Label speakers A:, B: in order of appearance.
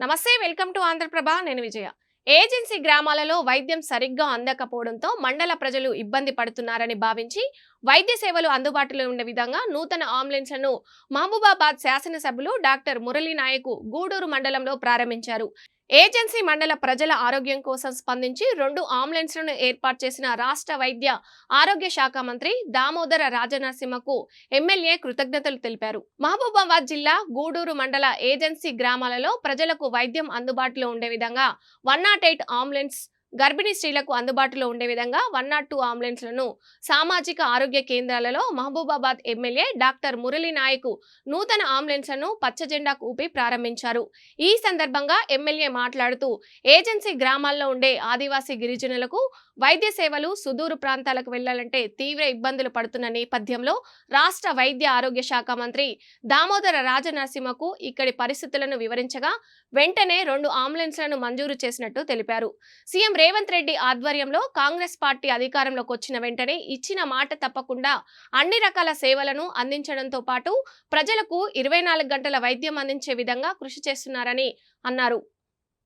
A: నమస్తే, welcome to Andhraprabha. నేను విజయ. Agency గ్రామాలలో వైద్యం సరిగ్గా అందకపోవడంతో మండల ప్రజలు ఇబ్బంది పడుతున్నారని భావించి వైద్య సేవలు అందుబాటులో ఉండే విధంగా నూతన అంబులెన్స్లను మహబూబాబాద్ శాసనసభ్యులు డాక్టర్ మురళీ నాయక్ గూడూరు మండలంలో ప్రారంభించారు. ఏజెన్సీ మండల ప్రజల ఆరోగ్యం కోసం స్పందించి 2 అంబులెన్స్లను ఏర్పాటు చేసిన రాష్ట్ర వైద్య ఆరోగ్య శాఖ మంత్రి దామోదర రాజనరసింహకు ఎమ్మెల్యే కృతజ్ఞతలు తెలిపారు. మహబూబాబాద్ జిల్లా గూడూరు మండల ఏజెన్సీ గ్రామాలలో ప్రజలకు వైద్యం అందుబాటులో ఉండే విధంగా 108 అంబులెన్స్, గర్భిణీ స్త్రీలకు అందుబాటులో ఉండే విధంగా 102 అంబులెన్స్లను సామాజిక ఆరోగ్య కేంద్రాలలో మహబూబాబాద్ ఎమ్మెల్యే డాక్టర్ మురళీ నాయక్ నూతన అంబులెన్స్లను పచ్చజెండా ఊపి ప్రారంభించారు. ఈ సందర్భంగా ఎమ్మెల్యే మాట్లాడుతూ ఏజెన్సీ గ్రామాల్లో ఉండే ఆదివాసీ గిరిజనులకు వైద్య సేవలు సుదూర ప్రాంతాలకు వెళ్లాలంటే తీవ్ర ఇబ్బందులు పడుతున్న నేపథ్యంలో రాష్ట్ర వైద్య ఆరోగ్య శాఖ మంత్రి దామోదర రాజనరసింహకు ఇక్కడి పరిస్థితులను వివరించగా వెంటనే 2 అంబులెన్స్లను మంజూరు చేసినట్టు తెలిపారు. సీఎం రేవంత్ రెడ్డి ఆధ్వర్యంలో కాంగ్రెస్ పార్టీ అధికారంలోకి వచ్చిన వెంటనే ఇచ్చిన మాట తప్పకుండా అన్ని రకాల సేవలను అందించడంతో పాటు ప్రజలకు 24 గంటల వైద్యం అందించే విధంగా కృషి చేస్తున్నారని అన్నారు.